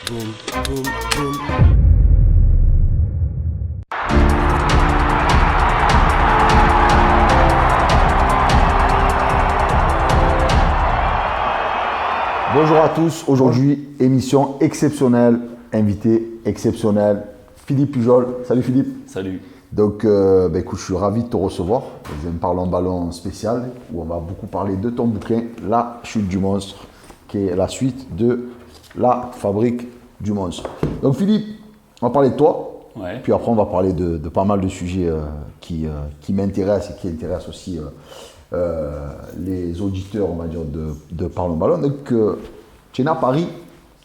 boum, boum, boum. Bonjour à tous, aujourd'hui émission exceptionnelle, invité exceptionnel, Philippe Pujol. Salut Philippe. Salut. Donc écoute, je suis ravi de te recevoir dans un Parlons Ballon spécial où on va beaucoup parler de ton bouquin, La chute du monstre, qui est la suite de La fabrique du monstre. Donc Philippe, on va parler de toi, puis après on va parler de pas mal de sujets qui m'intéressent et qui intéressent aussi les auditeurs, on va dire, de Parlons Ballon. Donc tu es né à Paris,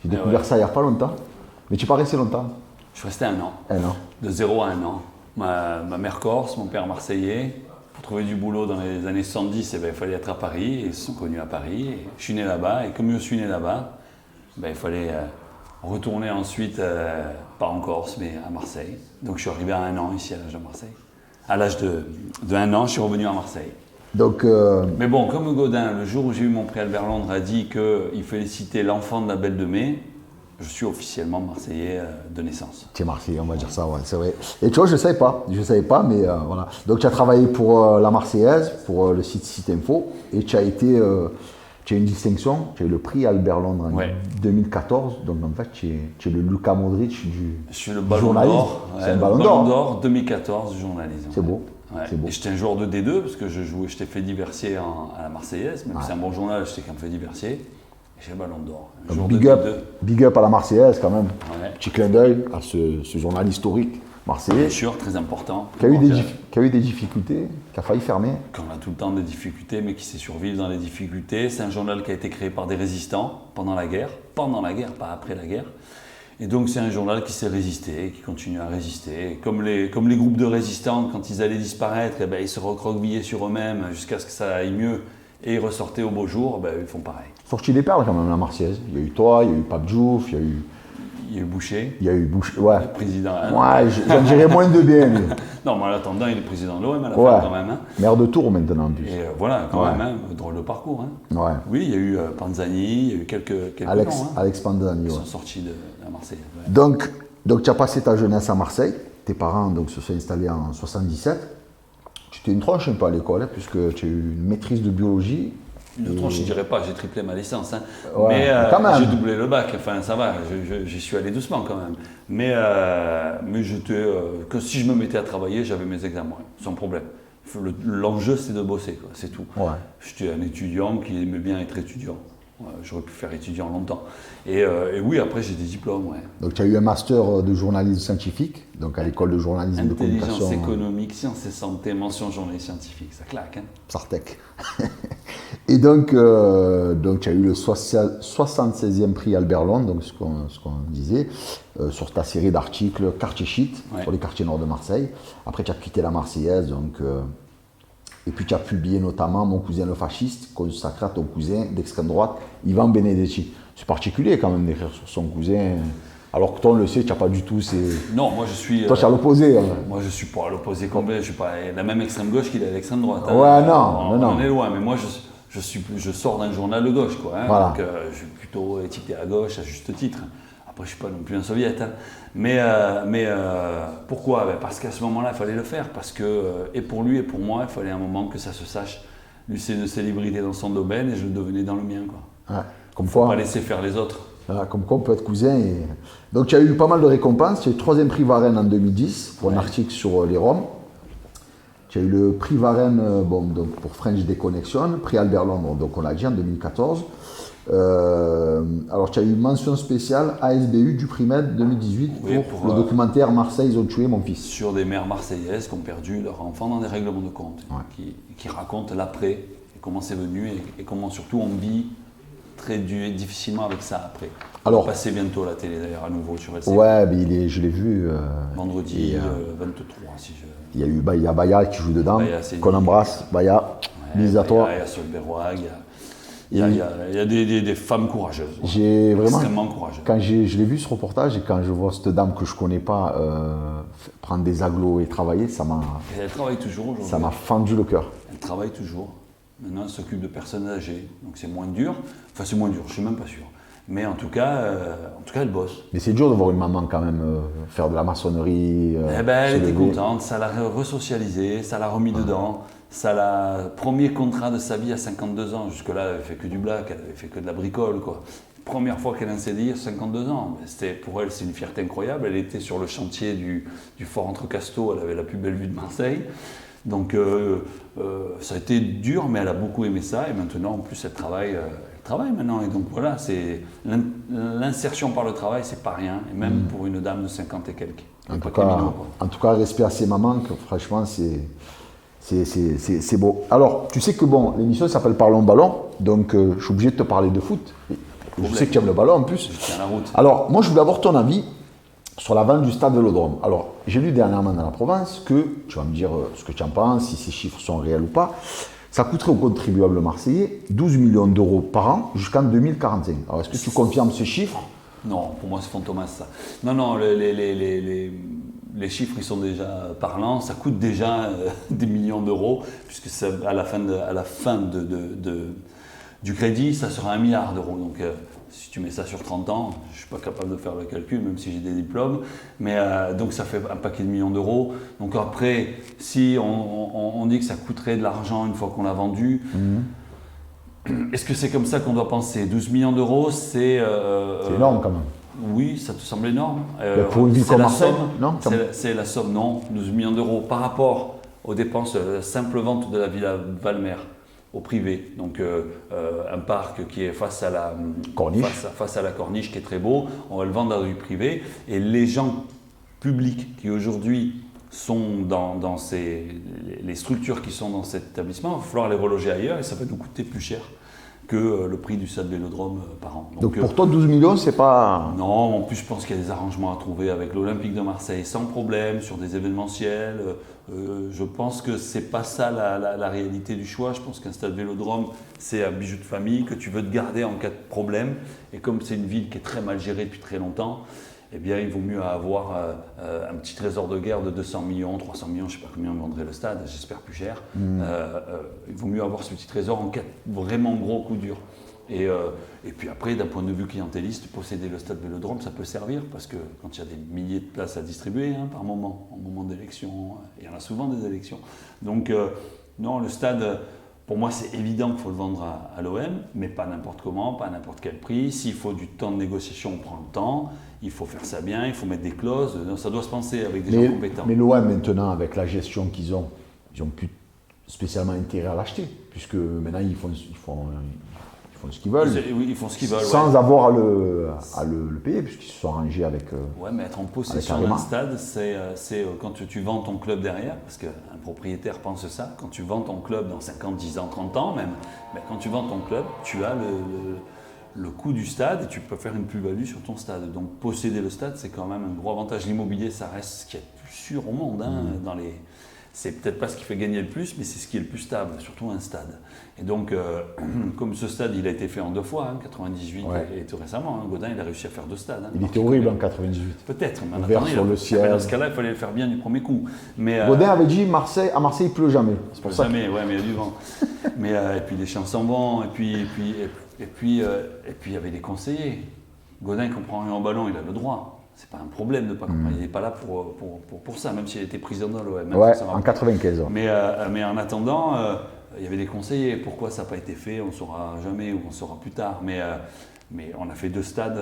j'ai découvert ça il n'y a pas longtemps, mais tu es pas resté longtemps. Je suis resté un an. Un an. De 0 à 1 an. Ma mère corse, mon père marseillais. Pour trouver du boulot dans les années 70, il fallait être à Paris. Et ils se sont connus à Paris. Et je suis né là-bas. Et comme je suis né là-bas, il fallait retourner ensuite, pas en Corse, mais à Marseille. Donc je suis arrivé à 1 an ici à l'âge de Marseille. À l'âge de 1 an, je suis revenu à Marseille. Donc, Mais bon, comme Gaudin, le jour où j'ai eu mon prix Albert Londres, a dit qu'il félicitait l'enfant de la Belle de Mai, je suis officiellement Marseillais de naissance. Tu es Marseillais, on va dire ça, ouais, c'est vrai. Et tu vois, je ne savais pas, mais voilà. Donc tu as travaillé pour la Marseillaise, pour le site Info, et tu as une distinction, tu as eu le prix Albert Londres en 2014, donc en fait tu es le Luka Modric du Je suis le Ballon journalisme. d'Or, C'est un le Ballon Ballon d'Or. d'Or 2014 du journalisme. C'est beau. Ouais. C'est beau. Et j'étais un joueur de D2 parce que j'étais fait diversier à la Marseillaise, même si c'est un bon journal, j'étais quand même fait diversier. Et j'ai le Ballon d'Or. Donc, big up à la Marseillaise quand même. Ouais. Petit clin d'œil à ce journal historique marseillais. Bien sûr, très important. Qui a eu des difficultés, qui a failli fermer. Qu'on a tout le temps des difficultés, mais qui sait survivre dans les difficultés. C'est un journal qui a été créé par des résistants pendant la guerre, pas après la guerre. Et donc c'est un journal qui s'est résisté, qui continue à résister. Et comme les groupes de résistants, quand ils allaient disparaître, ils se recroquevillaient sur eux-mêmes jusqu'à ce que ça aille mieux et ils ressortaient au beau jour, ils font pareil. Sorti des perles quand même, la Marseillaise. Il y a eu toi, il y a eu Pape Diouf, il y a eu... Il y a eu Boucher. Ouais. Le président. Ouais, j'en dirais moins de bien, lui. Non, mais en attendant, il est président de l'OM à la fin quand même. Hein. Maire de Tours maintenant, en plus. Et voilà, quand même, drôle de parcours. Hein. Ouais. Oui, il y a eu Panzani, il y a eu quelques Alex, noms. Alex Panzani, Ils sont sortis de la Marseillaise. Ouais. Donc, tu as passé ta jeunesse à Marseille. Tes parents se sont installés en 77. Tu t'es une tronche un peu à l'école, hein, puisque tu as eu une maîtrise de biologie. Une tronche, je ne dirais pas, j'ai triplé ma licence. Hein. Ouais, mais j'ai doublé le bac, enfin ça va, j'y suis allé doucement quand même. Mais que si je me mettais à travailler, j'avais mes examens, sans problème. L'enjeu, c'est de bosser, quoi, c'est tout. Ouais. J'étais un étudiant qui aimait bien être étudiant. Ouais, j'aurais pu faire étudiant longtemps. Et oui, après, j'ai des diplômes. Ouais. Donc, tu as eu un master de journalisme scientifique, donc à l'école de journalisme de communication. Intelligence économique, sciences et santé, mention journalisme scientifique, ça claque. Hein. Sartec. Et donc tu as eu le 76e prix Albert Londres, donc ce qu'on disait, sur ta série d'articles Quartier Shit, sur les quartiers nord de Marseille. Après, tu as quitté la Marseillaise, et puis tu as publié notamment Mon cousin le fasciste, consacré à ton cousin d'extrême droite, Ivan Benedetti. C'est particulier quand même d'écrire sur son cousin, alors que toi on le sait, tu n'as pas du tout ces... Non, moi je suis... Toi tu es à l'opposé. Moi je suis pas à l'opposé complet, je suis pas la même extrême gauche qu'il est à l'extrême droite. Hein. Ouais, non. On est loin, mais moi je sors d'un journal de gauche, quoi. Hein. Voilà. Donc je suis plutôt étiqueté à gauche, à juste titre. Après, je ne suis pas non plus un soviète. Hein. Mais pourquoi ? Parce qu'à ce moment-là, il fallait le faire. Parce que, et pour lui et pour moi, il fallait un moment que ça se sache. Lui, c'est une célébrité dans son domaine et je le devenais dans le mien. Quoi. Ouais, comme faut quoi, pas laisser faire les autres. Voilà, comme quoi on peut être cousin. Donc tu as eu pas mal de récompenses. Tu as eu le 3e prix Varenne en 2010 pour un article sur les Roms. Tu as eu le prix Varenne donc pour French Déconnexion, prix Albert Londres, donc on l'a dit en 2014. Alors tu as eu mention spéciale ASBU du prix Med 2018 pour le documentaire Marseille, ils ont tué mon fils. Sur des mères marseillaises qui ont perdu leur enfant dans des règlements de compte, qui racontent l'après, et comment c'est venu et comment surtout on vit très difficilement avec ça après. Alors, on va passer bientôt à la télé d'ailleurs à nouveau sur LCI. Ouais, mais je l'ai vu. Vendredi 23 si je... Il y a eu Baya qui joue dedans, qu'on embrasse, Baya, bisous à toi. Il y a Solberwag, il y a des femmes courageuses. Extrêmement courageuses. Quand je l'ai vu ce reportage et quand je vois cette dame que je ne connais pas prendre des agglos et travailler, ça m'a... Elle travaille toujours aujourd'hui. Ça m'a fendu le cœur. Elle travaille toujours. Maintenant, elle s'occupe de personnes âgées. Donc c'est moins dur. Enfin, c'est moins dur, je ne suis même pas sûr. Mais en tout cas, elle bosse. Mais c'est dur de voir une maman quand même faire de la maçonnerie. Eh ben, elle se était lever. contente, ça l'a resocialisée, ça l'a remis dedans. Ça l'a premier contrat de sa vie à 52 ans. Jusque-là, elle avait fait que du black, elle avait fait que de la bricole, quoi. Première fois qu'elle en s'est dit, 52 ans. Pour elle, c'est une fierté incroyable. Elle était sur le chantier du fort Entrecasteaux, elle avait la plus belle vue de Marseille. Donc ça a été dur, mais elle a beaucoup aimé ça. Et maintenant, en plus, elle travaille maintenant. Et donc voilà, c'est l'insertion par le travail, c'est pas rien. Et même pour une dame de 50 et quelques. En tout cas, respect à ces mamans, que franchement, c'est beau. Alors, tu sais que bon, l'émission s'appelle Parlons Ballon, donc je suis obligé de te parler de foot. Je sais que tu aimes le ballon en plus. Je tiens la route. Alors, moi, je voulais avoir ton avis sur la vente du stade Vélodrome. Alors, j'ai lu dernièrement dans la Province que, tu vas me dire ce que tu en penses, si ces chiffres sont réels ou pas, ça coûterait aux contribuables marseillais 12 millions d'euros par an jusqu'en 2045. Alors, est-ce que tu confirmes ces chiffres? Non, pour moi, c'est fantomas, ça. Non, les chiffres, ils sont déjà parlants. Ça coûte déjà des millions d'euros, puisque à la fin du crédit, ça sera 1 milliard d'euros. Donc, si tu mets ça sur 30 ans, je ne suis pas capable de faire le calcul, même si j'ai des diplômes. Mais donc, ça fait un paquet de millions d'euros. Donc, après, si on dit que ça coûterait de l'argent une fois qu'on l'a vendu, est-ce que c'est comme ça qu'on doit penser? 12 millions d'euros, c'est énorme quand même. Oui, ça te semble énorme. Pour une ville comme Marseille, non? C'est la somme, non. 12 millions d'euros par rapport aux dépenses de la simple vente de la Villa Valmer au privé. Donc un parc qui est face à la corniche. Face à la corniche qui est très beau, on va le vendre dans du privé. Et les gens publics qui aujourd'hui sont dans les structures qui sont dans cet établissement, il va falloir les reloger ailleurs et ça va nous coûter plus cher que le prix du stade Vélodrome par an. Donc pour toi, 12 millions, c'est pas... Non, en plus je pense qu'il y a des arrangements à trouver avec l'Olympique de Marseille sans problème, sur des événementiels. Je pense que c'est pas ça la réalité du choix. Je pense qu'un stade Vélodrome, c'est un bijou de famille que tu veux te garder en cas de problème. Et comme c'est une ville qui est très mal gérée depuis très longtemps, eh bien, il vaut mieux avoir un petit trésor de guerre de 200 millions, 300 millions, je ne sais pas combien on vendrait le stade, j'espère plus cher. Il vaut mieux avoir ce petit trésor en cas de vraiment gros coup dur. Et puis après, d'un point de vue clientéliste, posséder le stade Vélodrome, ça peut servir, parce que quand il y a des milliers de places à distribuer par moment, en moment d'élection, il y en a souvent des élections. Donc non, le stade... Pour moi, c'est évident qu'il faut le vendre à l'OM, mais pas n'importe comment, pas à n'importe quel prix. S'il faut du temps de négociation, on prend le temps. Il faut faire ça bien, il faut mettre des clauses. Donc, ça doit se penser avec des gens compétents. Mais l'OM, maintenant, avec la gestion qu'ils ont plus spécialement intérêt à l'acheter, puisque maintenant, ils font ce qu'ils veulent. Oui, ils font ce qu'ils veulent. Sans avoir à le payer, puisqu'ils se sont arrangés avec... Ouais, mais être en possession d'un stade, c'est quand tu vends ton club derrière, parce qu'un propriétaire pense ça, quand tu vends ton club dans 50, 10 ans, 30 ans même, ben, quand tu vends ton club, tu as le coût du stade et tu peux faire une plus-value sur ton stade. Donc posséder le stade, c'est quand même un gros avantage. L'immobilier, ça reste ce qui est le plus sûr au monde. C'est peut-être pas ce qui fait gagner le plus, mais c'est ce qui est le plus stable, surtout un stade. Et donc, comme ce stade, il a été fait en 2 fois, 98 et tout récemment, Gaudin, il a réussi à faire 2 stades. Il était horrible en 98. Peut-être, mais en attendant, sur le ciel. Dans ce cas-là, il fallait le faire bien du premier coup. Gaudin avait dit à Marseille, il pleut jamais. C'est pour ça. Jamais, ouais, mais il y a du vent. Et puis les champs sont bons, et puis il y avait des conseillers. Gaudin ne comprend rien au ballon, il a le droit. C'est pas un problème de ne pas comprendre. Il n'est pas là pour ça, même s'il était président de l'OM. Ouais, en 95 ans. Mais en attendant, il y avait des conseillers. Pourquoi ça n'a pas été fait, on ne saura jamais ou on saura plus tard. Mais on a fait 2 stades.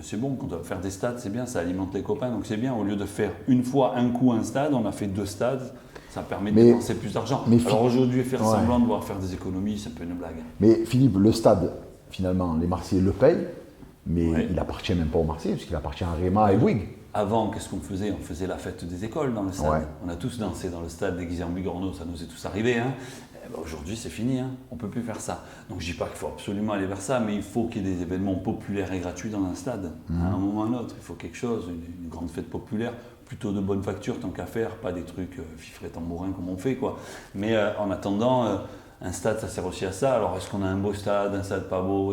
C'est bon, quand on doit faire des stades, c'est bien, ça alimente les copains, donc c'est bien. Au lieu de faire une fois un coup un stade, on a fait 2 stades. Ça permet de dépenser plus d'argent. Alors aujourd'hui, faire semblant de devoir faire des économies, c'est un peu une blague. Mais Philippe, le stade, finalement, les Marseillais le payent. Mais il n'appartient même pas aux Marseillais, puisqu'il appartient à Réma et Bouygues. Avant, qu'est-ce qu'on faisait? On faisait la fête des écoles dans le stade. Ouais. On a tous dansé dans le stade déguisé en bigorneau, ça nous est tous arrivé. Aujourd'hui, c'est fini, on ne peut plus faire ça. Donc je ne dis pas qu'il faut absolument aller vers ça, mais il faut qu'il y ait des événements populaires et gratuits dans un stade, à un moment ou à un autre. Il faut quelque chose, une grande fête populaire, plutôt de bonne facture tant qu'à faire, pas des trucs fifre et tambourin comme on fait, quoi. Mais en attendant, un stade, ça sert aussi à ça. Alors est-ce qu'on a un beau stade, un stade pas beau?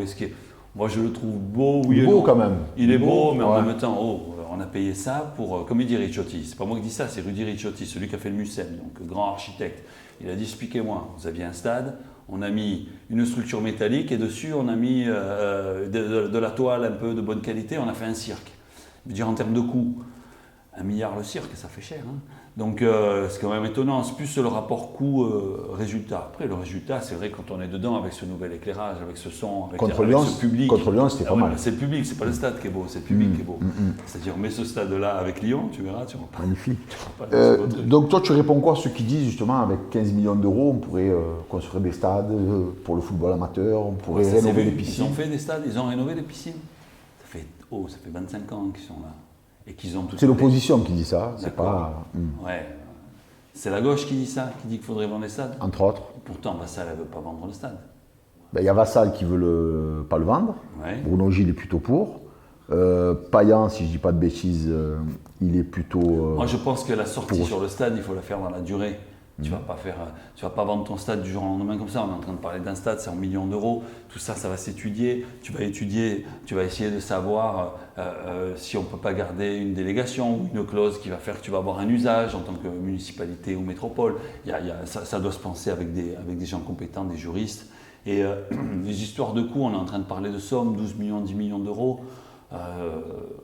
Moi, je le trouve beau. Il est beau quand même. Il est beau, mais en même temps, on a payé ça pour, comme il dit Ricciotti, c'est pas moi qui dis ça, c'est Rudy Ricciotti, celui qui a fait le Mucem, donc grand architecte. Il a dit, expliquez-moi, vous aviez un stade, On a mis une structure métallique et dessus, on a mis de la toile un peu de bonne qualité. On a fait un cirque. Je veux dire, en termes de coût, 1 milliard le cirque, ça fait cher. Hein. Donc, c'est quand même étonnant. C'est plus le rapport coût-résultat. Après, le résultat, c'est vrai, quand on est dedans avec ce nouvel éclairage, avec ce son, avec ce public. Contre Lyon, c'était pas mal. C'est le public, c'est pas le stade qui est beau, c'est le public qui est beau. C'est-à-dire, on met ce stade-là avec Lyon, tu verras, tu vois pas. Magnifique. Donc, toi, tu réponds quoi à ceux qui disent, justement, avec 15 millions d'euros, on pourrait construire des stades pour le football amateur, on pourrait rénover les piscines. Ils ont fait des stades, ils ont rénové les piscines. Ça fait 25 ans qu'ils sont là. Et qu'ils ont c'est l'opposition qui dit ça, c'est pas... Ouais. C'est la gauche qui dit ça, qui dit qu'il faudrait vendre les stades. Entre autres. Pourtant, Vassal, elle ne veut pas vendre le stade. Il y a Vassal qui veut pas le vendre. Ouais. Bruno Gilles est plutôt pour. Payan, si je ne dis pas de bêtises, il est plutôt... Moi, je pense que la sortie sur le stade, il faut la faire dans la durée. Tu vas pas vendre ton stade du jour au lendemain comme ça. On est en train de parler d'un stade, c'est en millions d'euros. Tout ça, ça va s'étudier. Tu vas essayer de savoir si on ne peut pas garder une délégation ou une clause qui va faire que tu vas avoir un usage en tant que municipalité ou métropole. Ça doit se penser avec des gens compétents, des juristes. Et les histoires de coûts, on est en train de parler de sommes, 12 millions, 10 millions d'euros.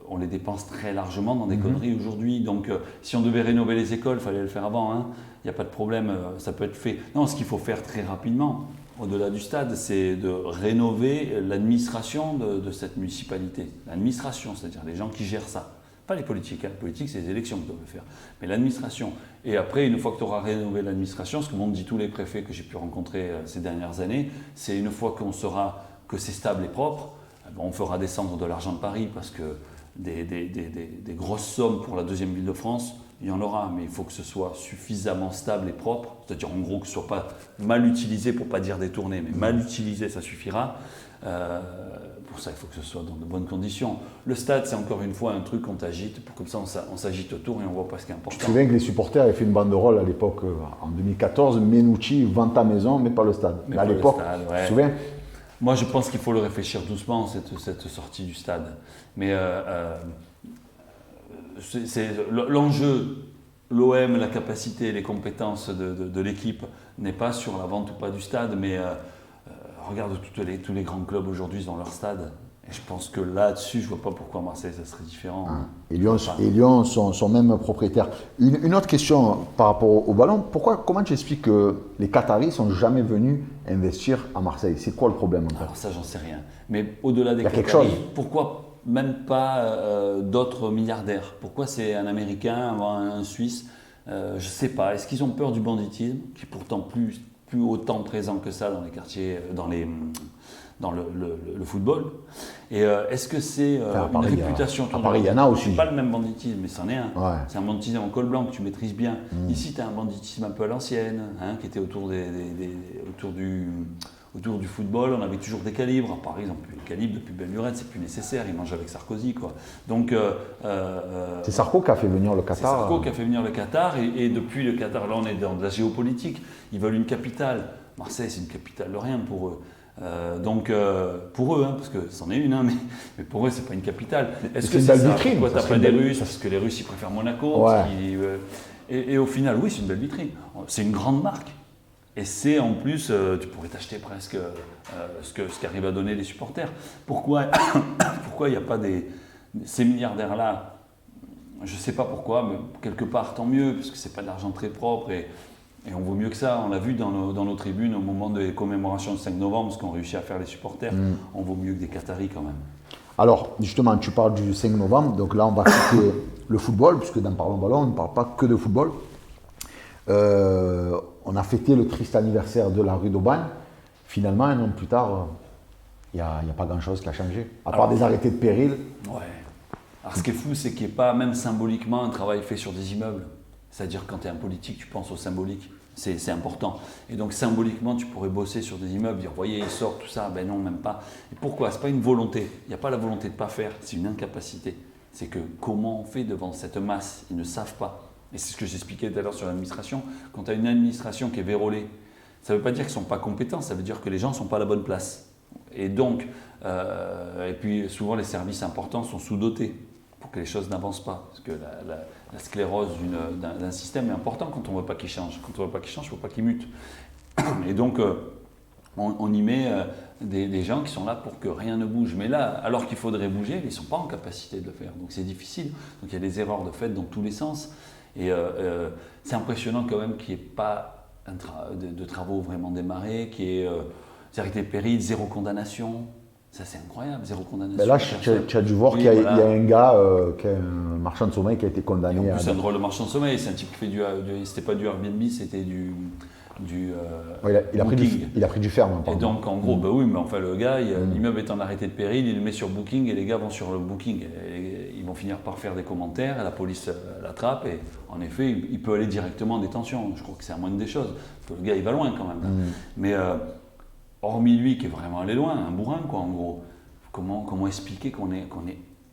On les dépense très largement dans des conneries aujourd'hui. Donc, si on devait rénover les écoles, il fallait le faire avant. Hein. Il n'y a pas de problème, ça peut être fait. Non, ce qu'il faut faire très rapidement, au-delà du stade, c'est de rénover l'administration de cette municipalité. L'administration, c'est-à-dire les gens qui gèrent ça. Pas les politiques. Hein. Les politiques, c'est les élections qui doivent le faire. Mais l'administration. Et après, une fois que tu auras rénové l'administration, ce que m'ont dit tous les préfets que j'ai pu rencontrer ces dernières années, c'est une fois qu'on saura que c'est stable et propre, on fera descendre de l'argent de Paris parce que des grosses sommes pour la deuxième ville de France, il y en aura, mais il faut que ce soit suffisamment stable et propre, c'est-à-dire en gros que ce ne soit pas mal utilisé, pour ne pas dire détourné, mais mal utilisé, ça suffira. Pour ça, il faut que ce soit dans de bonnes conditions. Le stade, c'est encore une fois un truc qu'on t'agite, comme ça on s'agite autour et on voit pas ce qui est important. Je me souviens que les supporters avaient fait une banderole à l'époque, en 2014, Menucci vend ta maison, mais pas le stade. Mais à l'époque, tu te souviens ? Moi, je pense qu'il faut le réfléchir doucement, cette sortie du stade. Mais l'enjeu, l'OM, la capacité, les compétences de l'équipe n'est pas sur la vente ou pas du stade, mais regarde tous les grands clubs aujourd'hui dans leur stade. Et je pense que là-dessus, je ne vois pas pourquoi Marseille, ça serait différent. Ah. Et Lyon sont même propriétaires. Une autre question par rapport au ballon. Comment tu expliques que les Qataris ne sont jamais venus investir à Marseille? C'est quoi le problème? Alors ça, j'en sais rien. Mais au-delà des Qataris, pourquoi même pas d'autres milliardaires? Pourquoi c'est un Américain, un Suisse? Je ne sais pas. Est-ce qu'ils ont peur du banditisme, qui est pourtant plus autant présent que ça dans les quartiers, dans le football. Et est-ce que c'est une réputation? À Paris, il y en a aussi. C'est pas le même banditisme, mais c'en est un. Ouais. C'est un banditisme en col blanc que tu maîtrises bien. Ici, tu as un banditisme un peu à l'ancienne, qui était autour du football. On avait toujours des calibres. À Paris, ils n'ont plus les calibres depuis belle lurette, c'est plus nécessaire. Ils mangent avec Sarkozy, quoi. Donc, c'est Sarko qui a fait venir le Qatar. C'est Sarko qui a fait venir le Qatar. Et depuis le Qatar, là, on est dans de la géopolitique. Ils veulent une capitale. Marseille, c'est une capitale de rien pour eux. Donc, pour eux, parce que c'en est une, mais pour eux, c'est pas une capitale. Est-ce que c'est ça? Pourquoi t'as pas des Russes? Parce que les Russes, ils préfèrent Monaco. Ouais. Et au final, oui, c'est une belle vitrine. C'est une grande marque. Et c'est en plus, tu pourrais t'acheter presque ce qu'arrivent à donner les supporters. Pourquoi il n'y a pas ces milliardaires-là? Je ne sais pas pourquoi, mais quelque part, tant mieux, parce que ce n'est pas de l'argent très propre. Et on vaut mieux que ça. On l'a vu dans nos tribunes au moment des commémorations du 5 novembre, ce qu'ont réussi à faire les supporters. On vaut mieux que des Qataris quand même. Alors, justement, tu parles du 5 novembre. Donc là, on va quitter le football, puisque dans Parlons Ballon, on ne parle pas que de football. On a fêté le triste anniversaire de la rue d'Aubagne. Finalement, un an plus tard, il n'y a pas grand-chose qui a changé, à part des arrêtés de péril. Ouais. Alors, ce qui est fou, c'est qu'il n'y ait pas, même symboliquement, un travail fait sur des immeubles. C'est-à-dire que quand tu es un politique, tu penses au symbolique. C'est important. Et donc, symboliquement, tu pourrais bosser sur des immeubles, dire, voyez, ils sortent, tout ça. Ben non, même pas. Et pourquoi? Ce n'est pas une volonté. Il n'y a pas la volonté de ne pas faire. C'est une incapacité. C'est que comment on fait devant cette masse? Ils ne savent pas. Et c'est ce que j'expliquais tout à l'heure sur l'administration. Quand tu as une administration qui est vérolée, ça ne veut pas dire qu'ils ne sont pas compétents, ça veut dire que les gens ne sont pas à la bonne place. Et donc, et puis souvent les services importants sont sous-dotés pour que les choses n'avancent pas. Parce que la sclérose d'un système est important quand on ne veut pas qu'il change. Quand on ne veut pas qu'il change, il ne faut pas qu'il mute. Et donc, On y met des gens qui sont là pour que rien ne bouge. Mais là, alors qu'il faudrait bouger, ils ne sont pas en capacité de le faire. Donc c'est difficile. Donc il y a des erreurs de fait dans tous les sens. Et c'est impressionnant quand même qu'il n'y ait pas de travaux vraiment démarrés, qu'il y ait arrêté de péril, 0 condamnation. Ça c'est incroyable, 0 condamnation. Mais là, tu as dû voir qu'il y a un gars, qui est un marchand de sommeil qui a été condamné. Et en plus, c'est un drôle de marchand de sommeil. C'est un type qui fait c'était pas du Airbnb, c'était du il a pris du ferme. Et donc en gros, bah oui, mais enfin le gars, l'immeuble est en arrêté de péril, il le met sur Booking et les gars vont sur le Booking. Et ils vont finir par faire des commentaires, et la police l'attrape et en effet, il peut aller directement en détention. Je crois que c'est la moindre des choses. Parce que le gars, il va loin quand même. Mais hormis lui qui est vraiment allé loin, un bourrin quoi en gros, comment expliquer qu'on ait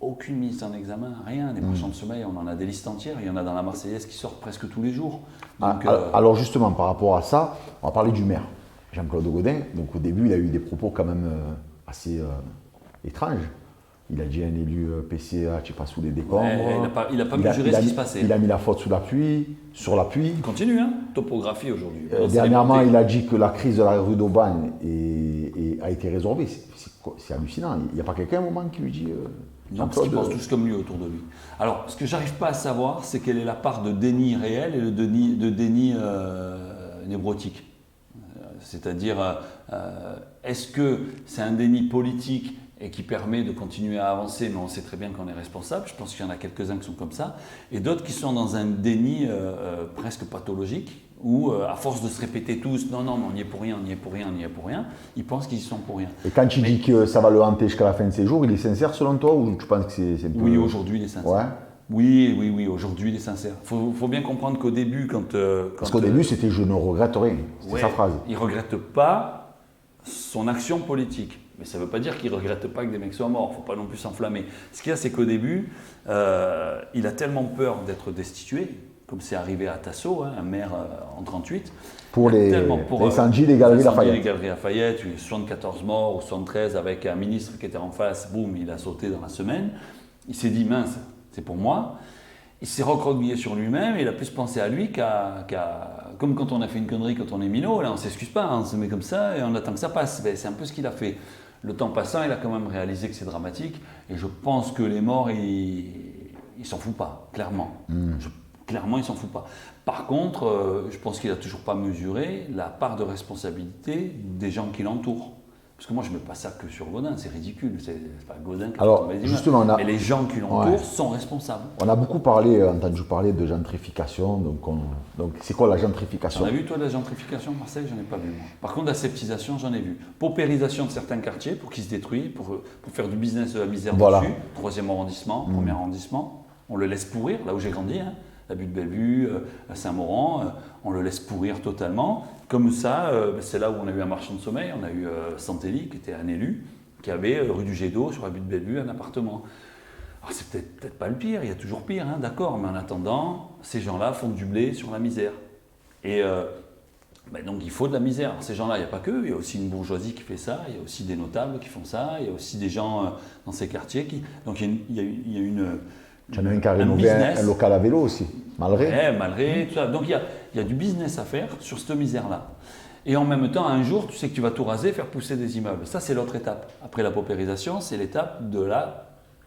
aucune mise en examen, rien. Les marchands de sommeil, on en a des listes entières. Il y en a dans la Marseillaise qui sortent presque tous les jours. Donc, alors justement, par rapport à ça, on va parler du maire, Jean-Claude Gaudin. Donc au début, il a eu des propos quand même assez étranges. Il a dit à un élu PCA, tu pas sous les décombres. Ouais, il n'a pas mesuré ce qui se passait. Il a mis la faute sur l'appui. Il continue, hein, topographie aujourd'hui. Dernièrement, il a dit que la crise de la rue d'Aubagne a été résorbée. C'est hallucinant. Il n'y a pas quelqu'un à un moment qui lui dit... Non, parce qu'ils pensent tous comme lui autour de lui. Alors, ce que j'arrive pas à savoir, c'est quelle est la part de déni réel et de déni névrotique. C'est-à-dire, est-ce que c'est un déni politique et qui permet de continuer à avancer, mais on sait très bien qu'on est responsable. Je pense qu'il y en a quelques-uns qui sont comme ça, et d'autres qui sont dans un déni presque pathologique, où à force de se répéter tous, non, on n'y est pour rien, on n'y est pour rien, on n'y est pour rien, ils pensent qu'ils y sont pour rien. Et quand tu dis que ça va le hanter jusqu'à la fin de ses jours, il est sincère selon toi, ou tu penses que c'est un peu... Oui, aujourd'hui il est sincère. Ouais. Oui, aujourd'hui il est sincère. Il faut bien comprendre qu'au début, parce qu'au début c'était « je ne regrette rien », c'était sa phrase. Il ne regrette pas son action politique. Mais ça ne veut pas dire qu'il ne regrette pas que des mecs soient morts, il ne faut pas non plus s'enflammer. Ce qu'il y a, c'est qu'au début, il a tellement peur d'être destitué, comme c'est arrivé à Tasso, un maire en 1938. Pour l'incendie des Galeries Lafayette. Les Galeries Lafayette, il y a eu 74 morts ou 73 avec un ministre qui était en face, boum, il a sauté dans la semaine. Il s'est dit, mince, c'est pour moi. Il s'est recroquevillé sur lui-même et il a plus pensé à lui comme quand on a fait une connerie quand on est minot, là on ne s'excuse pas, on se met comme ça et on attend que ça passe. Ben, c'est un peu ce qu'il a fait. Le temps passant, il a quand même réalisé que c'est dramatique et je pense que les morts, il s'en fout pas, clairement. Clairement, il s'en fout pas. Par contre, je pense qu'il n'a toujours pas mesuré la part de responsabilité des gens qui l'entourent. Parce que moi, je ne mets pas ça que sur Gaudin, c'est ridicule. C'est pas Gaudin qui Alors, justement, mais les gens qui l'entourent sont responsables. On a beaucoup entendu parler de gentrification. Donc c'est quoi la gentrification? T'en as vu, toi, de la gentrification, Marseille? J'en ai pas vu, moi. Par contre, l'aseptisation, j'en ai vu. Paupérisation de certains quartiers pour qu'ils se détruisent, pour faire du business de la misère dessus. 3e arrondissement, 1er arrondissement. On le laisse pourrir, là où j'ai grandi, hein. La butte de Bellevue, à Saint-Mauran, on le laisse pourrir totalement. Comme ça, c'est là où on a eu un marchand de sommeil, on a eu Santelli, qui était un élu, qui avait rue du Jet d'Eau, sur la butte de Bellevue, un appartement. Alors c'est peut-être pas le pire, il y a toujours pire, hein, d'accord, mais en attendant, ces gens-là font du blé sur la misère. Et donc il faut de la misère. Alors, ces gens-là, il n'y a pas qu'eux, il y a aussi une bourgeoisie qui fait ça, il y a aussi des notables qui font ça, il y a aussi des gens dans ces quartiers qui... Donc il y a une... Tu en as un qui a rénové un local à vélo aussi, Malgré. Ouais, Malgré, tout ça. Donc il y a du business à faire sur cette misère-là. Et en même temps, un jour, tu sais que tu vas tout raser, faire pousser des immeubles. Ça, c'est l'autre étape. Après la paupérisation, c'est l'étape de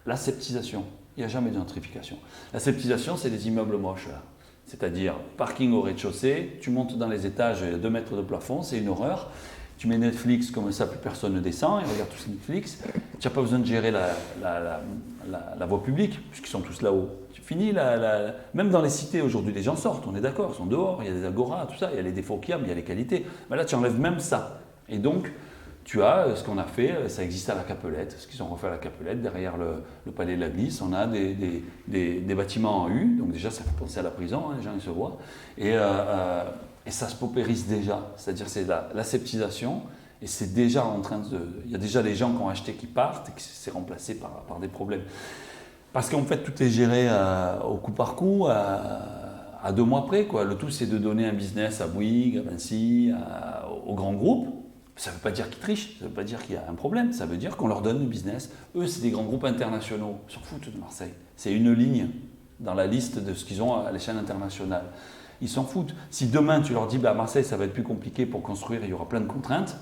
l'aseptisation. Il n'y a jamais de gentrification. L'aseptisation, c'est des immeubles moches, là. C'est-à-dire parking au rez-de-chaussée, tu montes dans les étages, 2 mètres de plafond, c'est une horreur. Tu mets Netflix comme ça, plus personne ne descend, ils regardent tous Netflix. Tu n'as pas besoin de gérer la voie publique, puisqu'ils sont tous là-haut. Tu finis, même dans les cités aujourd'hui, les gens sortent, on est d'accord, ils sont dehors, il y a des agoras, tout ça, il y a les défauts qu'il y a, mais il y a les qualités. Mais là, tu enlèves même ça. Et donc, tu as ce qu'on a fait, ça existe à la Capelette, ce qu'ils ont refait à la Capelette, derrière le palais de la Glisse, on a des bâtiments en U, donc déjà ça fait penser à la prison, hein, les gens ils se voient, et ça se paupérise déjà, c'est-à-dire c'est l'aseptisation, et c'est déjà en train de... Il y a déjà les gens qui ont acheté qui partent, et que c'est remplacé par des problèmes. Parce qu'en fait tout est géré au coup par coup, à 2 mois près, quoi. Le tout c'est de donner un business à Bouygues, à Vinci, aux grands groupes. Ça ne veut pas dire qu'ils trichent, ça ne veut pas dire qu'il y a un problème, ça veut dire qu'on leur donne le business. Eux, c'est des grands groupes internationaux, ils s'en foutent de Marseille. C'est une ligne dans la liste de ce qu'ils ont à l'échelle internationale. Ils s'en foutent. Si demain tu leur dis, Marseille, ça va être plus compliqué pour construire, il y aura plein de contraintes,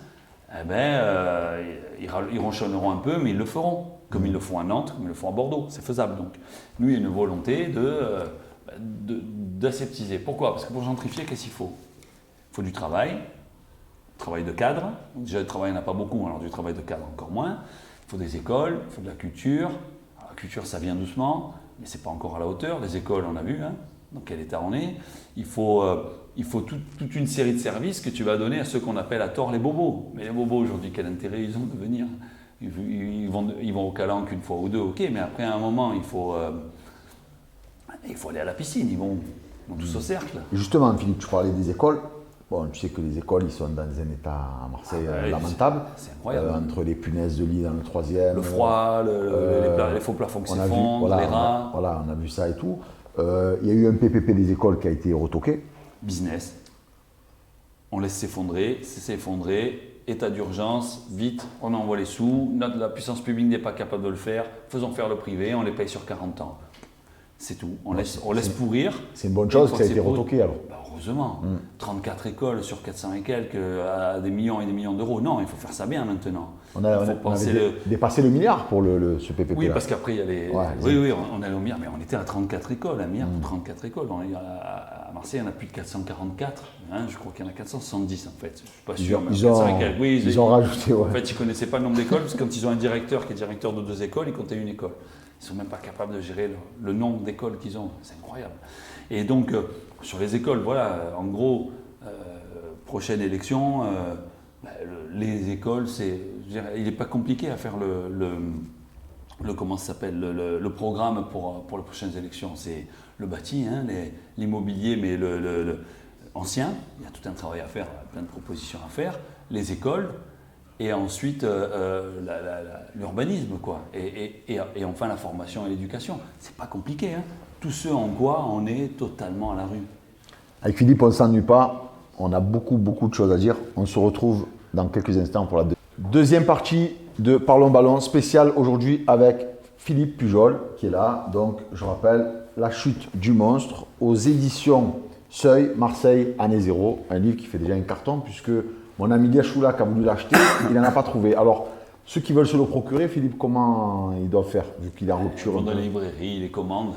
ils ronchonneront un peu, mais ils le feront. Comme ils le font à Nantes, comme ils le font à Bordeaux. C'est faisable. Donc, nous, il y a une volonté d'aseptiser. Pourquoi? Parce que pour gentrifier, qu'est-ce qu'il faut? Il faut du travail de cadre. Déjà, le travail, il n'y en a pas beaucoup, alors du travail de cadre encore moins. Il faut des écoles, il faut de la culture. Alors, la culture, ça vient doucement, mais ce n'est pas encore à la hauteur. Les écoles, on a vu, hein, dans quel état on est. Il faut toute une série de services que tu vas donner à ceux qu'on appelle à tort les bobos. Mais les bobos, aujourd'hui, quel intérêt ils ont de venir? Ils vont au Calanque une fois ou deux, ok, mais après, à un moment, il faut aller à la piscine. Ils vont tous au cercle. Et justement, Philippe, tu parlais des écoles. Bon, tu sais que les écoles, ils sont dans un état à Marseille lamentable. C'est incroyable. Entre les punaises de lit dans le 3e. Le froid, les faux plafonds qui s'effondrent, les rats. Voilà, on a vu ça et tout. Il y a eu un PPP des écoles qui a été retoqué. Business. On laisse s'effondrer, c'est s'effondrer. État d'urgence, vite, on envoie les sous. La puissance publique n'est pas capable de le faire. Faisons faire le privé, on les paye sur 40 ans. C'est tout. On laisse pourrir. C'est une bonne chose que ça a été retoqué alors. Heureusement. 34 écoles sur 400 et quelques à des millions et des millions d'euros. Non, il faut faire ça bien maintenant. On avait dépassé le milliard pour ce PPP. Oui, parce qu'après, il y a les. Ouais, oui, on allait au milliard, mais on était à 34 écoles. Un milliard pour 34 écoles. À Marseille, il y en a plus de 444. Hein, je crois qu'il y en a 470 en fait. Je ne suis pas sûr. Ils ont rajouté. Ouais. En fait, ils ne connaissaient pas le nombre d'écoles, parce que quand ils ont un directeur qui est directeur de 2 écoles, ils comptaient une école. Ils ne sont même pas capables de gérer le nombre d'écoles qu'ils ont. C'est incroyable. Et donc, sur les écoles, voilà, en gros, prochaine élection, les écoles, il n'est pas compliqué à faire comment ça s'appelle, le programme pour les prochaines élections. C'est le bâti, hein, l'immobilier, mais le ancien. Il y a tout un travail à faire, plein de propositions à faire. Les écoles. Et ensuite, l'urbanisme, quoi. Et enfin, la formation et l'éducation. C'est pas compliqué, hein. Tout ce en quoi on est totalement à la rue. Avec Philippe, on ne s'ennuie pas. On a beaucoup de choses à dire. On se retrouve dans quelques instants pour la deuxième partie de Parlons Ballon, spécial aujourd'hui avec Philippe Pujol, qui est là. Donc, je rappelle, La chute du monstre, aux éditions Seuil, Marseille, année 0. Un livre qui fait déjà un carton, puisque mon ami Liachoula qui a voulu l'acheter, il n'en a pas trouvé. Alors, ceux qui veulent se le procurer, Philippe, comment ils doivent faire, vu qu'il est en rupture? Dans les librairies, ils les commandent.